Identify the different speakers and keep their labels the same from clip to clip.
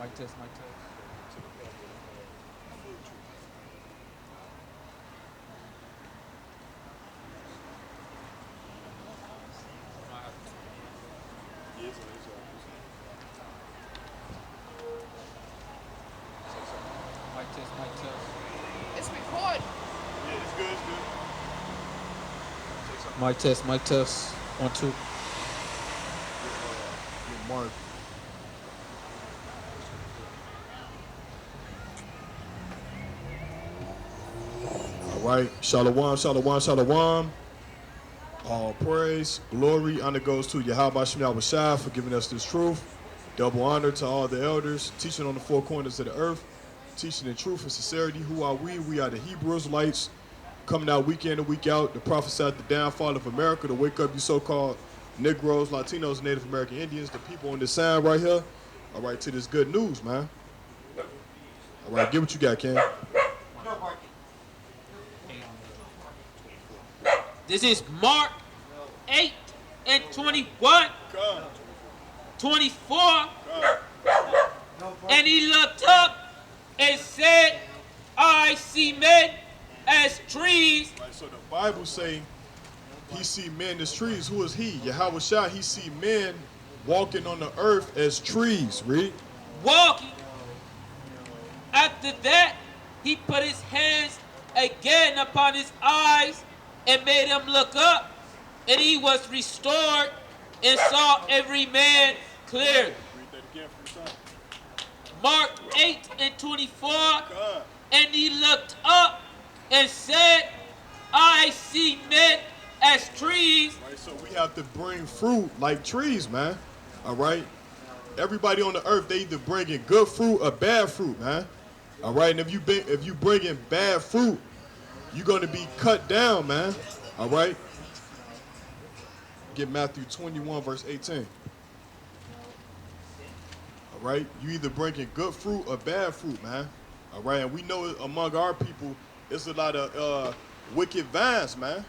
Speaker 1: Mic test, mic test. Mic test, mic test.
Speaker 2: It's recording.
Speaker 3: Yeah, it's good, it's good.
Speaker 1: Mic test, mic test. 1, 2.
Speaker 3: Get Mark. All right. Shalom, shalom, shalom. All praise, glory, honor goes to Yahweh Shemel Bashai for giving us this truth. Double honor to all the elders, teaching on the four corners of the earth, teaching in truth and sincerity. Who are we? We are the Hebrew Israelites, coming out week in and week out to prophesy the downfall of America, to wake up you so-called Negroes, Latinos, Native American Indians, the people on this side right here. All right, to this good news, man. All right, get what you got, Ken.
Speaker 4: This is Mark 8 and 21, 24. And he looked up and said, I see men as trees.
Speaker 3: Right, so the Bible say he see men as trees. Who is he? Yahweh Shai, he see men walking on the earth as trees. Read.
Speaker 4: Walking. After that, he put his hands again upon his eyes and made him look up, and he was restored and saw every man clearly.
Speaker 3: Read that again from the top.
Speaker 4: Mark 8 and 24. And he looked up and said, I see men as trees.
Speaker 3: Right, so we have to bring fruit like trees, man. All right. Everybody on the earth, they either bringing good fruit or bad fruit, man. All right, and if you bringing bad fruit, you're gonna be cut down, man. All right. Get Matthew 21 verse 18. All right, you either bringing good fruit or bad fruit, man. All right, and we know among our people, it's a lot of wicked vines, man.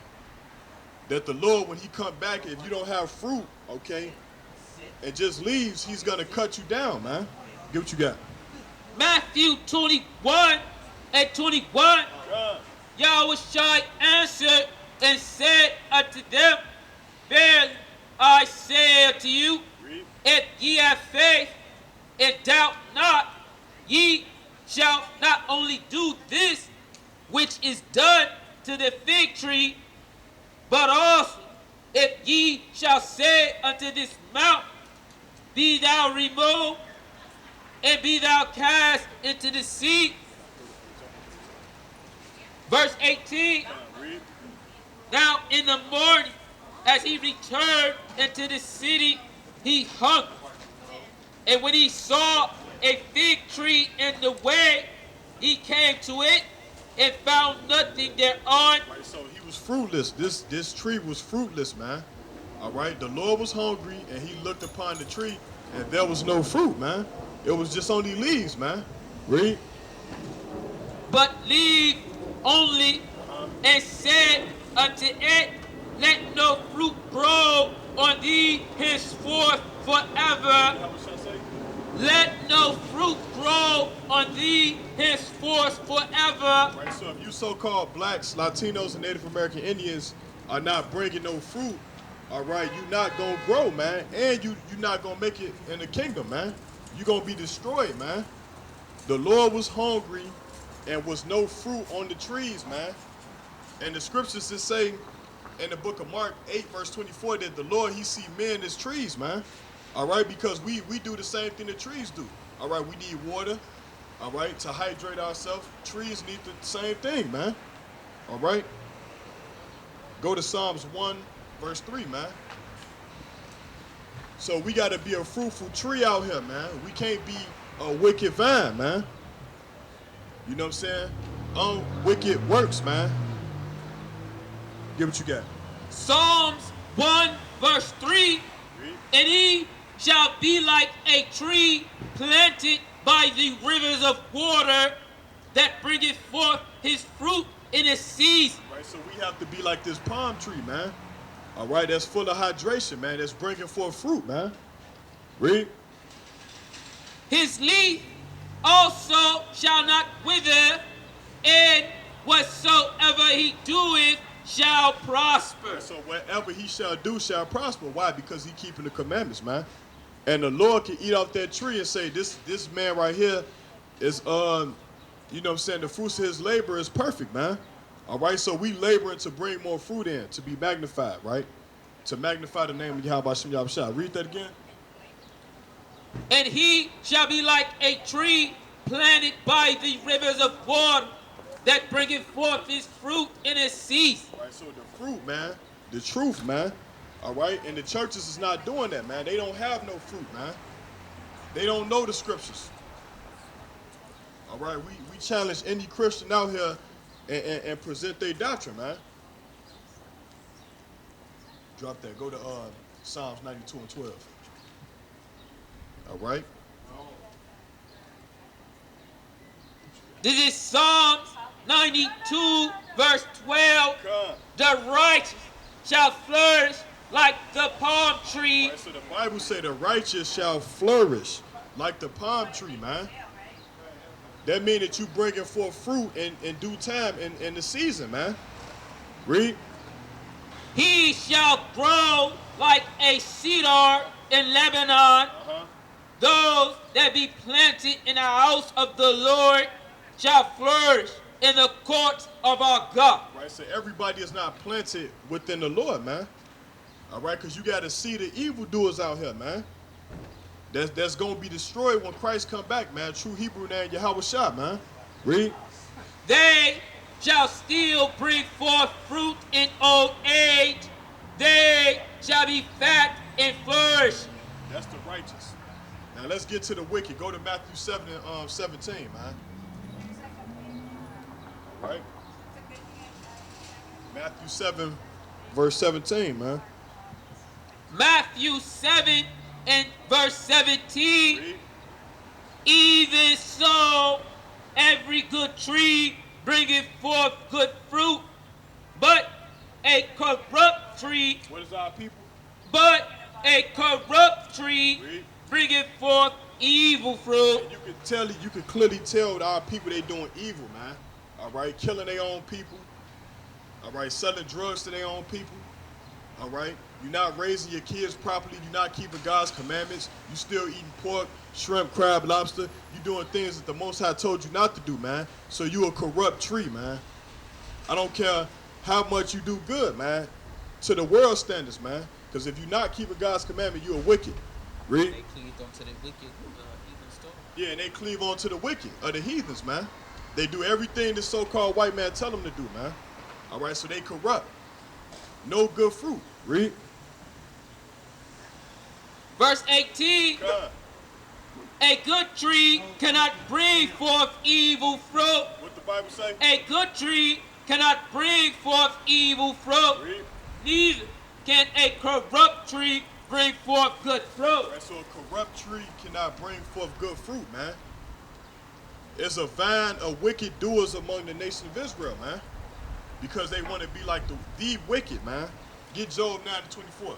Speaker 3: That the Lord, when he come back, if you don't have fruit, okay, and just leaves, he's gonna cut you down, man. Get what you got.
Speaker 4: Matthew 21 and 21. Yahushua answered and said unto them, Verily I say unto you, if ye have faith and doubt not, ye shall not only do this which is done to the fig tree, but also if ye shall say unto this mount, Be thou removed, and be thou cast into the sea. Verse 18. Now in the morning, as he returned into the city, he hungered. And when he saw a fig tree in the way, he came to it and found nothing thereon.
Speaker 3: Right, so he was fruitless. This tree was fruitless, man. All right, the Lord was hungry, and he looked upon the tree, and there was no fruit, man. It was just only leaves, man. Read.
Speaker 4: But leave only, and said unto it, Let no fruit grow on thee henceforth forever. Let no fruit grow on thee henceforth forever.
Speaker 3: Right, so if you so-called blacks, Latinos, and Native American Indians are not bringing no fruit, all right, you're not going to grow, man. And you're not going to make it in the kingdom, man. You're going to be destroyed, man. The Lord was hungry and was no fruit on the trees, man. And the scriptures just say in the book of Mark 8, verse 24, that the Lord, he see men as trees, man. All right, because we do the same thing that trees do. All right, we need water, all right, to hydrate ourselves. Trees need the same thing, man. All right. Go to Psalms 1, verse 3, man. So we got to be a fruitful tree out here, man. We can't be a wicked vine, man. You know what I'm saying? Wicked works, man. Get what you got.
Speaker 4: Psalms 1 verse 3. And he shall be like a tree planted by the rivers of water that bringeth forth his fruit in its season.
Speaker 3: Right, so we have to be like this palm tree, man. All right, that's full of hydration, man. That's bringing forth fruit, man. Read.
Speaker 4: His leaf also shall not wither, and whatsoever he doeth shall prosper.
Speaker 3: So whatever he shall do shall prosper. Why? Because he keeping the commandments, man. And the Lord can eat off that tree and say, this man right here is you know what I'm saying, the fruits of his labor is perfect, man. All right, so we laboring to bring more fruit in, to be magnified, right? To magnify the name of Yahweh Shem Yahushua. Read that again.
Speaker 4: And he shall be like a tree planted by the rivers of water, that bringeth forth his fruit in his season.
Speaker 3: All right, so the fruit, man, the truth, man. All right, and the churches is not doing that, man. They don't have no fruit, man. They don't know the scriptures. All right, we challenge any Christian out here and present their doctrine, man. Drop that. Go to Psalms 92 and 12. All right.
Speaker 4: This is Psalms 92, verse 12. The righteous shall flourish like the palm tree.
Speaker 3: Right, so the Bible say the righteous shall flourish like the palm tree, man. That means that you bringing forth fruit in due time in the season, man. Read.
Speaker 4: He shall grow like a cedar in Lebanon. Those that be planted in the house of the Lord shall flourish in the courts of our God.
Speaker 3: Right, so everybody is not planted within the Lord, man. All right, because you got to see the evildoers out here, man. That's going to be destroyed when Christ come back, man. True Hebrew name, Yahweh Shah, man. Read.
Speaker 4: They shall still bring forth fruit in old age. They shall be fat and flourish.
Speaker 3: That's the righteous. Now let's get to the wicked. Go to Matthew 7 and 17, man. All right. Matthew 7, verse 17, man.
Speaker 4: Matthew 7 and verse 17.
Speaker 3: Read.
Speaker 4: Even so, every good tree bringeth forth good fruit, but a corrupt tree.
Speaker 3: What is our people?
Speaker 4: But a corrupt tree
Speaker 3: Read.
Speaker 4: bringeth forth evil fruit.
Speaker 3: And you can clearly tell that our people, they doing evil, man. All right, killing their own people. All right, selling drugs to their own people. All right, you're not raising your kids properly. You're not keeping God's commandments. You still eating pork, shrimp, crab, lobster. You're doing things that the Most High told you not to do, man. So you a corrupt tree, man. I don't care how much you do good, man, to the world standards, man. Because if you're not keeping God's commandment, you're wicked. Read.
Speaker 1: They cleaved onto the wicked heathen store.
Speaker 3: Yeah, and they cleave on to the wicked, the heathens, man. They do everything the so-called white man tell them to do, man. All right, so they corrupt. No good fruit. Read.
Speaker 4: Verse 18.
Speaker 3: God.
Speaker 4: A good tree cannot bring forth evil fruit.
Speaker 3: What the Bible say?
Speaker 4: A good tree cannot bring forth evil fruit.
Speaker 3: Read.
Speaker 4: Neither can a corrupt tree bring forth good fruit.
Speaker 3: All right, so a corrupt tree cannot bring forth good fruit, man. It's a vine of wicked doers among the nation of Israel, man. Because they want to be like the wicked, man. Get Job 9:24.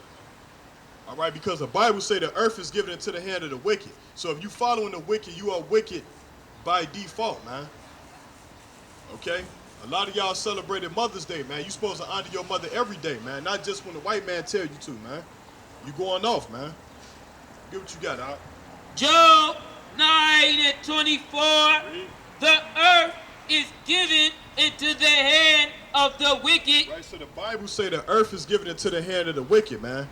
Speaker 3: All right, because the Bible say the earth is given into the hand of the wicked. So if you following the wicked, you are wicked by default, man. Okay? A lot of y'all celebrated Mother's Day, man. You supposed to honor your mother every day, man. Not just when the white man tell you to, man. You going off, man. Get what you got, Doc.
Speaker 4: Job 9:24.
Speaker 3: Read.
Speaker 4: The earth is given into the hand of the wicked.
Speaker 3: Right, so the Bible say the earth is given into the hand of the wicked, man.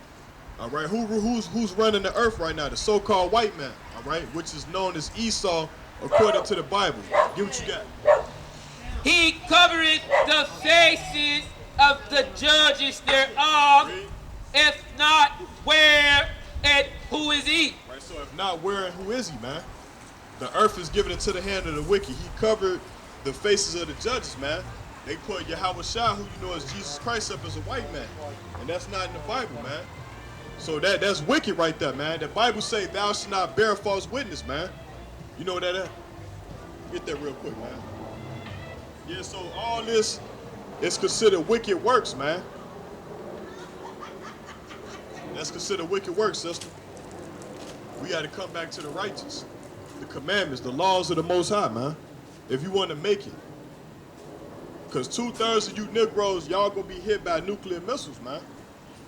Speaker 3: All right, who's running the earth right now? The so-called white man, all right, which is known as Esau according to the Bible. Get what you got.
Speaker 4: He covereth the faces of the judges thereof.
Speaker 3: Read.
Speaker 4: If not, where and who is he?
Speaker 3: Right, so if not, where and who is he, man? The earth is given into the hand of the wicked. He covered the faces of the judges, man. They put Yahweh Shah, who you know as Jesus Christ, up as a white man. And that's not in the Bible, man. So that's wicked right there, man. The Bible say thou shalt not bear false witness, man. You know what that is? Get that real quick, man. Yeah, so all this is considered wicked works, man. That's considered wicked works, sister. We got to come back to the righteous. the commandments, the laws of the Most High, man. If you want to make it. Because 2/3 of you Negroes, y'all gonna be hit by nuclear missiles, man.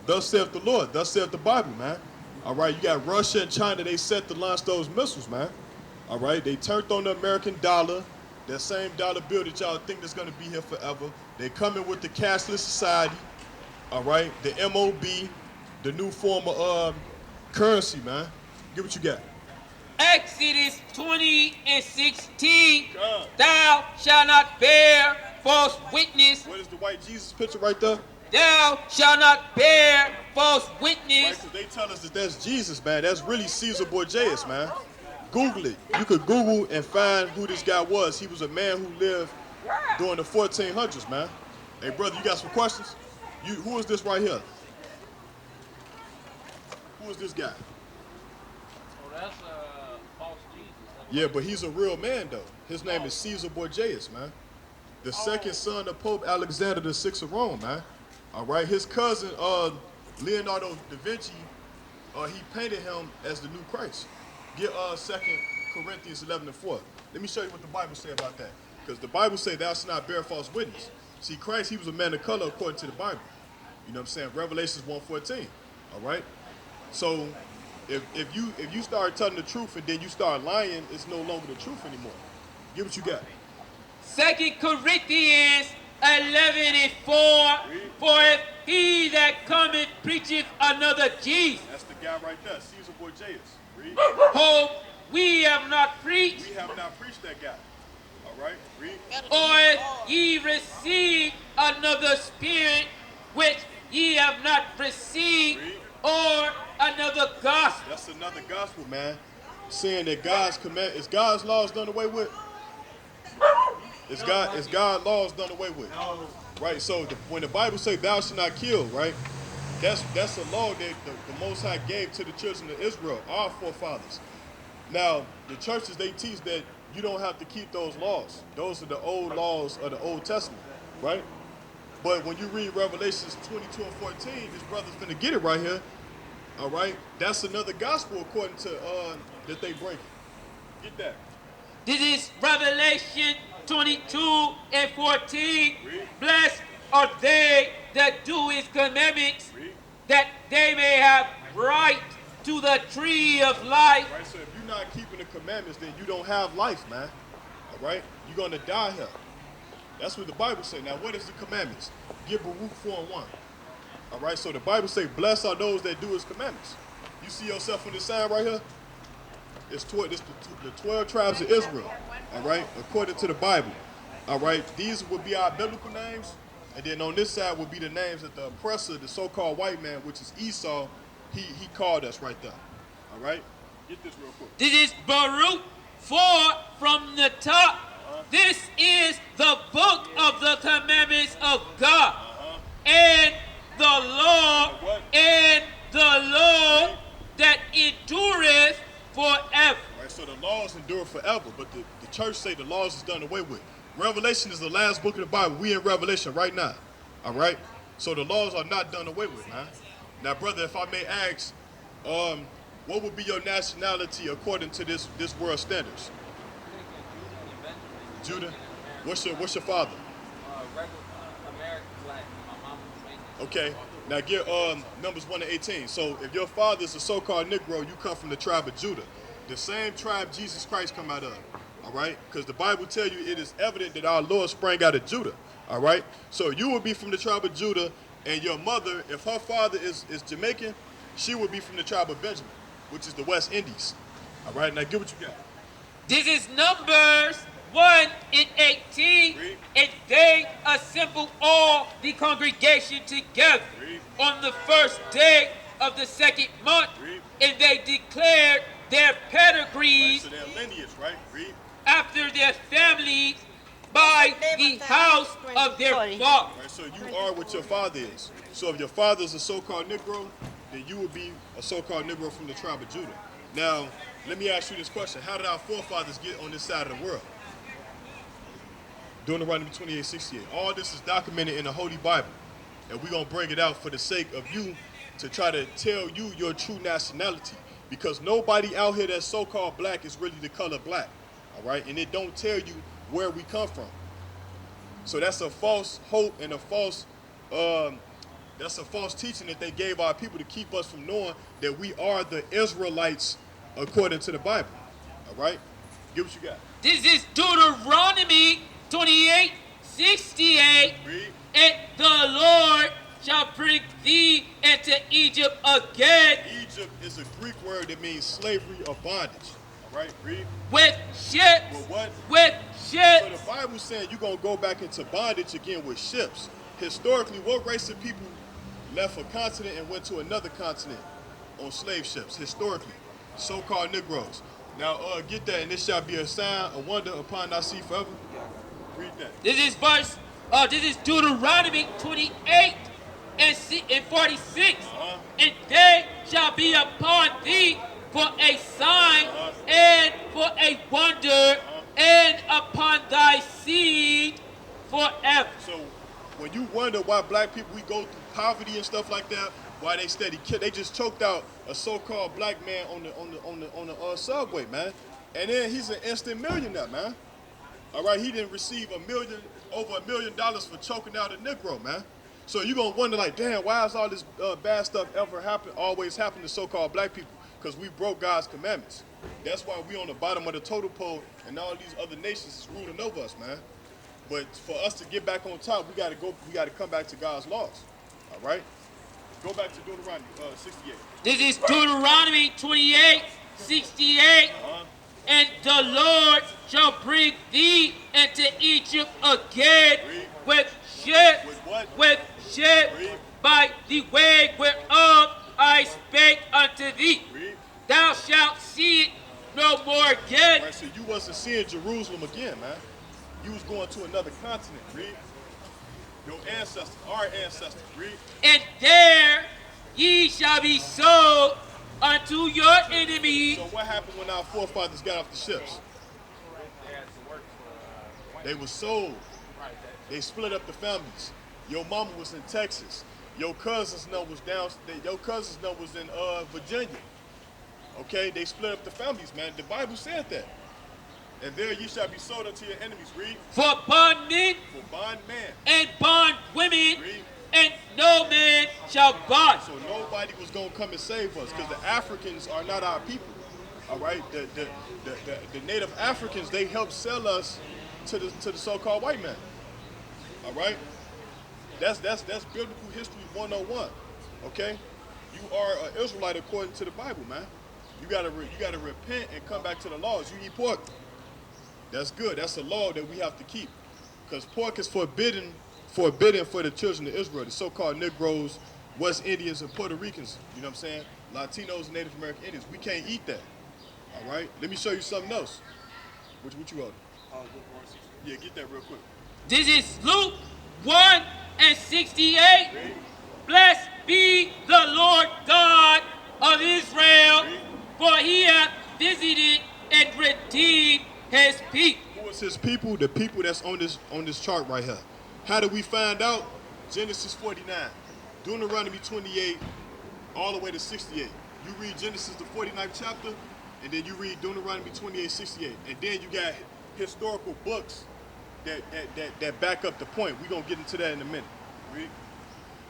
Speaker 3: Thus saith the Lord. Thus saith the Bible, man. All right, you got Russia and China. They set to launch those missiles, man. All right, they turned on the American dollar. That same dollar bill that y'all think that's gonna be here forever. They coming with the cashless society. All right, the MOB, the new form of currency, man. Get what you got.
Speaker 4: Exodus 20:16. Thou shalt not bear false witness.
Speaker 3: What is the white Jesus picture right there?
Speaker 4: Thou shalt not bear false witness.
Speaker 3: Right, 'cause they tell us that that's Jesus, man. That's really Caesar Borgias, man. Google it. You could Google and find who this guy was. He was a man who lived during the 1400s, man. Hey, brother, you got some questions? Who is this right here? Who is this guy?
Speaker 1: Oh, that's false Jesus.
Speaker 3: Yeah, but he's a real man, though. His name is Caesar Borgias, man. The second son of Pope Alexander VI of Rome, man. All right, his cousin, Leonardo da Vinci, he painted him as the new Christ. Get 2 Corinthians 11:4. Let me show you what the Bible say about that. Because the Bible say thou shalt not bear false witness. See, Christ, he was a man of color according to the Bible. You know what I'm saying? Revelations 1:14. All right? So if you start telling the truth and then you start lying, it's no longer the truth anymore. Get what you got.
Speaker 4: 2 Corinthians 11:4. For if he that cometh preacheth another Jesus,
Speaker 3: That's the guy right there, Caesar Borgias. Read.
Speaker 4: whom we have not preached,
Speaker 3: We have not preached that guy. All right? Read.
Speaker 4: or if ye receive another spirit which ye have not received, or another gospel.
Speaker 3: That's another gospel, man. Saying that God's command is God's laws done away with. Is God's laws done away with? Right. So when the Bible says thou shalt not kill, right? That's a law that the Most High gave to the children of Israel, our forefathers. Now the churches, they teach that you don't have to keep those laws. Those are the old laws of the Old Testament, right? But when you read Revelations 22:14, this brother's finna get it right here. All right, that's another gospel according to that they break. Get that.
Speaker 4: This is Revelation 22:14. Blessed are they that do his commandments, that they may have right to the tree of life.
Speaker 3: Right. So if you're not keeping the commandments, then you don't have life, man. All right, you're gonna die here. That's what the Bible say. Now, what is the commandments? Give Baruch 4:1. All right, so the Bible say, blessed are those that do his commandments. You see yourself on this sign right here? It's the 12 tribes of Israel, all right, according to the Bible. All right, these would be our biblical names, and then on this side would be the names that the oppressor, the so-called white man, which is Esau, he called us right there. All right, get this real quick.
Speaker 4: This is Baruch 4 from the top. This is the book of the commandments of God, and the law, and the law that endureth forever.
Speaker 3: Right, so the laws endure forever, but the church say the laws is done away with. Revelation is the last book of the Bible. We in Revelation right now. All right, so the laws are not done away with, man. Now, brother, if I may ask, what would be your nationality according to this world standards? Judah. What's your father?
Speaker 1: American black. My mama was Jamaican.
Speaker 3: Okay. Now get Numbers 1-18. So if your father is a so-called Negro, you come from the tribe of Judah, the same tribe Jesus Christ come out of. All right, because the Bible tell you it is evident that our Lord sprang out of Judah. All right, so you will be from the tribe of Judah, and your mother, if her father is Jamaican, she would be from the tribe of Benjamin, which is the West Indies. All right, now get what you got.
Speaker 4: This is Numbers 1:18, and they assembled all the congregation together on the first day of the second month, and they declared their pedigrees,
Speaker 3: So their lineage, right? Read.
Speaker 4: after their families by the house of their father.
Speaker 3: Right, so you are what your father is. So if your father is a so-called Negro, then you would be a so-called Negro from the tribe of Judah. Now, let me ask you this question. How did our forefathers get on this side of the world? Deuteronomy 28:68. All this is documented in the Holy Bible. And we're going to bring it out for the sake of you to try to tell you your true nationality. Because nobody out here that's so-called black is really the color black, all right? And it don't tell you where we come from. So that's a false hope and that's a false teaching that they gave our people to keep us from knowing that we are the Israelites according to the Bible, all right? Get what you got.
Speaker 4: This is Deuteronomy 28:68.
Speaker 3: Read.
Speaker 4: And the Lord shall bring thee into Egypt again
Speaker 3: Egypt is a Greek word that means slavery or bondage, all right? Read.
Speaker 4: with ships.
Speaker 3: With what?
Speaker 4: With
Speaker 3: So
Speaker 4: ships.
Speaker 3: the Bible's saying you're going to go back into bondage again with ships. Historically, what race of people left a continent and went to another continent on slave ships? Historically, so-called Negroes. Now, get that, and this shall be a sign, a wonder upon thy seed forever. Read that.
Speaker 4: This is Deuteronomy 28:46. And they shall be upon thee for a sign and for a wonder and upon thy seed forever.
Speaker 3: So, when you wonder why black people, we go through poverty and stuff like that, why they steady kill, they just choked out a so-called black man on the subway, man. And then he's an instant millionaire, man. All right, he didn't receive over $1 million for choking out a Negro, man. So you're gonna wonder, like, damn, why is all this bad stuff always happen to so-called black people? Because we broke God's commandments. That's why we on the bottom of the totem pole, and all these other nations is ruling over us, man. But for us to get back on top, we gotta come back to God's laws. All right? Go back to Deuteronomy 68.
Speaker 4: This is Deuteronomy 28:68. And the Lord shall bring thee into Egypt again with ships.
Speaker 3: With what?
Speaker 4: With ships.
Speaker 3: Read.
Speaker 4: By the way whereof I spake unto thee.
Speaker 3: Read.
Speaker 4: Thou shalt see it no more again.
Speaker 3: Right, so you wasn't seeing Jerusalem again, man. You was going to another continent. Read. Your ancestors, our ancestors. Read.
Speaker 4: And there ye shall be sold unto your enemies.
Speaker 3: So what happened when our forefathers got off the ships?
Speaker 1: They had to work for
Speaker 3: They were sold. They split up the families. Your mama was in Texas. Your cousins was in Virginia. Okay, they split up the families, man. The Bible said that. And there ye shall be sold unto your enemies. Read.
Speaker 4: For bondmen
Speaker 3: For bondman.
Speaker 4: and bondwomen,
Speaker 3: Read.
Speaker 4: and no man shall buy.
Speaker 3: So nobody was gonna come and save us, because the Africans are not our people. All right, the native Africans, they helped sell us to the so-called white man. All right, that's biblical history 101. Okay, you are an Israelite according to the Bible, man. You gotta repent and come back to the laws. You eat pork, that's good. That's a law that we have to keep, because pork is forbidden for the children of Israel, the so-called Negroes, West Indians, and Puerto Ricans. You know what I'm saying? Latinos and Native American Indians. We can't eat that. All right. Let me show you something else. What you ordered? Yeah, get that real quick.
Speaker 4: This is Luke 1:68. Blessed be the Lord God of Israel, for he hath visited and redeemed his people.
Speaker 3: Who is his people? The people that's on this chart right here. How do we find out? Genesis 49, Deuteronomy 28, all the way to 68. You read Genesis the 49th chapter, and then you read Deuteronomy 28:68, and then you got historical books that back up the point. We're gonna get into that in a minute. Read.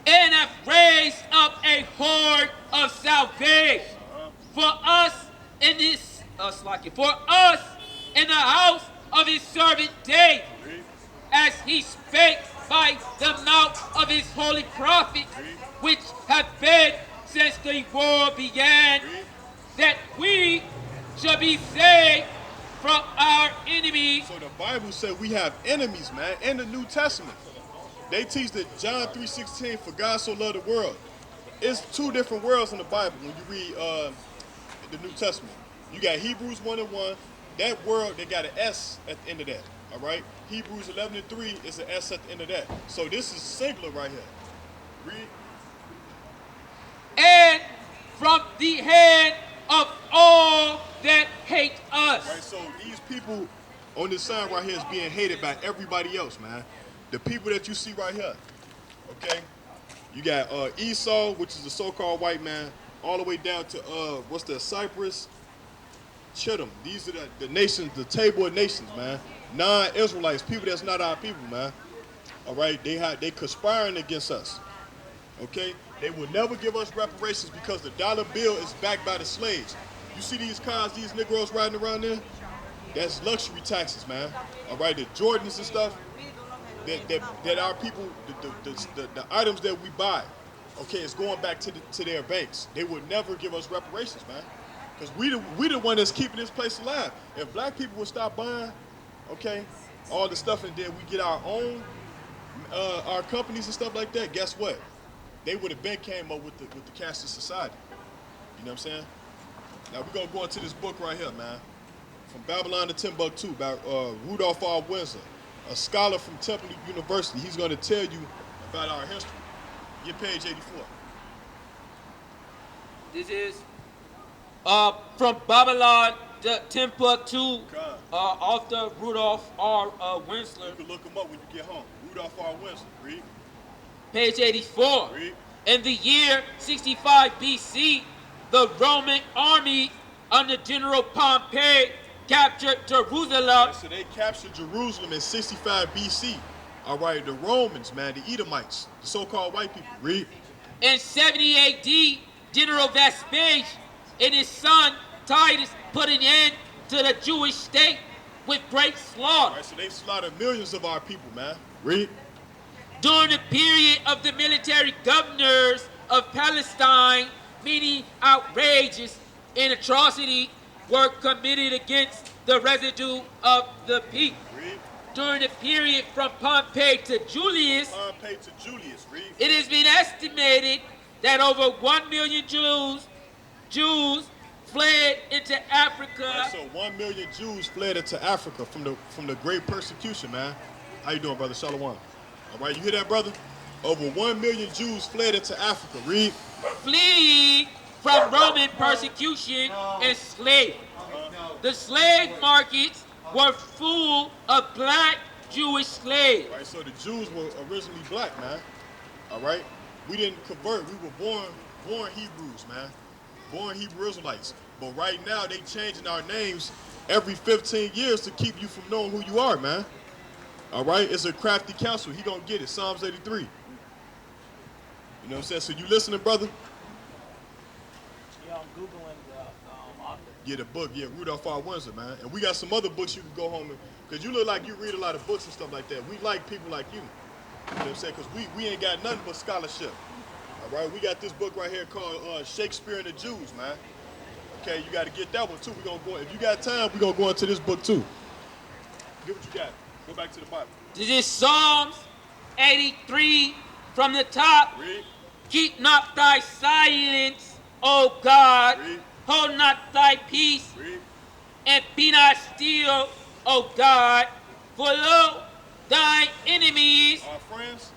Speaker 4: And hath raised up a horde of salvation for us in this for us in the house of his servant David, as he spake by the mouth of his holy prophet, which have been since the world began, that we shall be saved from our enemies.
Speaker 3: So the Bible said we have enemies, man, in the New Testament. They teach that John 3:16, for God so loved the world. It's two different worlds in the Bible when you read the New Testament. You got Hebrews 1:1. That world, they got an S at the end of that. All right? Hebrews 11:3 is an S at the end of that. So this is singular right here. Read.
Speaker 4: And from the hand of all that hate us.
Speaker 3: Right, so these people on this sign right here is being hated by everybody else, man. The people that you see right here, okay? You got Esau, which is the so-called white man, all the way down to Cyprus, Chittim. These are the nations, the table of nations, man. Non-Israelites, people that's not our people, man. All right, they conspiring against us. Okay, they will never give us reparations because the dollar bill is backed by the slaves. You see these cars, these Negroes riding around there? That's luxury taxes, man. All right, the Jordans and stuff that our people, the items that we buy, okay, it's going back to their banks. They would never give us reparations, man, because we the one that's keeping this place alive. If black people would stop buying, okay, all the stuff and then we get our own, our companies and stuff like that, guess what? They would have been came up with the cashless society. You know what I'm saying? Now we're gonna go into this book right here, man. From Babylon to Timbuktu by Rudolph R. Windsor, a scholar from Temple University. He's gonna tell you about our history. Get page 84.
Speaker 4: This is from Babylon to Timbuktu, author Rudolph R. Windsor.
Speaker 3: You can look him up when you get home. Rudolph R. Windsor. Read.
Speaker 4: Page 84.
Speaker 3: Read.
Speaker 4: In the year 65 BC, the Roman army under General Pompey captured Jerusalem.
Speaker 3: So they captured Jerusalem in 65 BC. All right, the Romans, man, the Edomites, the so-called white people. Read.
Speaker 4: In 70 AD, General Vespasian and his son Titus put an end to the Jewish state with great slaughter.
Speaker 3: All right, so they slaughtered millions of our people, man. Read.
Speaker 4: During the period of the military governors of Palestine, many outrageous and atrocity were committed against the residue of the people.
Speaker 3: Read.
Speaker 4: During the period from Pompey to Julius,
Speaker 3: Read.
Speaker 4: it has been estimated that over 1 million Jews fled into Africa.
Speaker 3: Right, so 1 million Jews fled into Africa from the great persecution, man. How you doing, brother? Shalom. All right, you hear that, brother? Over 1 million Jews fled into Africa. Read.
Speaker 4: Fleeing from Roman persecution and slavery. The slave markets were full of black Jewish slaves.
Speaker 3: All right, so the Jews were originally black, man. All right? We didn't convert. We were born Hebrews, man. Born Hebrew Israelites. But right now, they changing our names every 15 years to keep you from knowing who you are, man. All right? It's a crafty counsel. He gonna get it. Psalms 83. You know what I'm saying? So you listening, brother?
Speaker 1: Yeah, I'm Googling the author.
Speaker 3: Yeah, the book. Yeah, Rudolph R. Windsor, man. And we got some other books you can go home and, because you look like you read a lot of books and stuff like that. We like people like you. You know what I'm saying? Because we ain't got nothing but scholarship. All right? We got this book right here called Shakespeare and the Jews, man. Okay, you got to get that one, too. We're going to go, if you got time, we're going to go into this book, too. Get what you got. Go back to the Bible.
Speaker 4: This is Psalms 83 from the top.
Speaker 3: Read.
Speaker 4: Keep not thy silence, O God.
Speaker 3: Read.
Speaker 4: Hold not thy peace,
Speaker 3: Read.
Speaker 4: and be not still, O God. For lo, thine enemies,
Speaker 3: Our friends.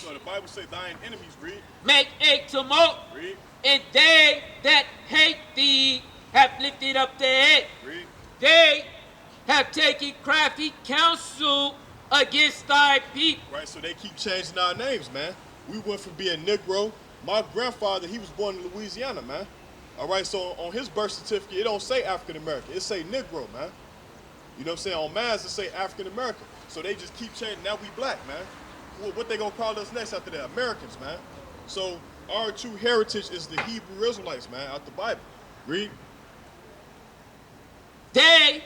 Speaker 4: So
Speaker 3: the Bible says thine enemies, read.
Speaker 4: Make a tumult,
Speaker 3: Read.
Speaker 4: and they that hate thee have lifted up their head.
Speaker 3: Read.
Speaker 4: They have taken crafty counsel against thy people.
Speaker 3: Right, so they keep changing our names, man. We went from being Negro. My grandfather, he was born in Louisiana, man. All right, so on his birth certificate, it don't say African American. It say Negro, man. You know what I'm saying? On mine, it say African American. So they just keep changing. Now we black, man. What they gonna call us next after that? Americans, man. So our true heritage is the Hebrew Israelites, man, out the Bible. Read.
Speaker 4: They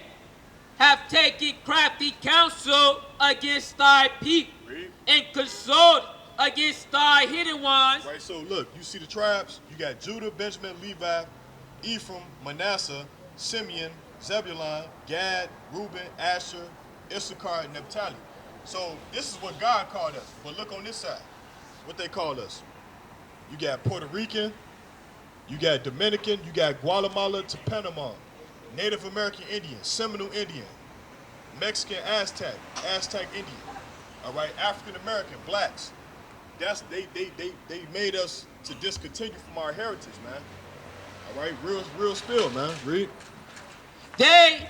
Speaker 4: have taken crafty counsel against thy people.
Speaker 3: Read.
Speaker 4: And consulted against thy hidden ones.
Speaker 3: Right, so look, you see the tribes? You got Judah, Benjamin, Levi, Ephraim, Manasseh, Simeon, Zebulun, Gad, Reuben, Asher, Issachar, and Naphtali. So this is what God called us. But look on this side, what they call us. You got Puerto Rican, you got Dominican, you got Guatemala to Panama, Native American Indian, Seminole Indian, Mexican Aztec Indian. All right, African American, blacks. That's they made us to discontinue from our heritage, man. All right, real spill, man. Read.
Speaker 4: They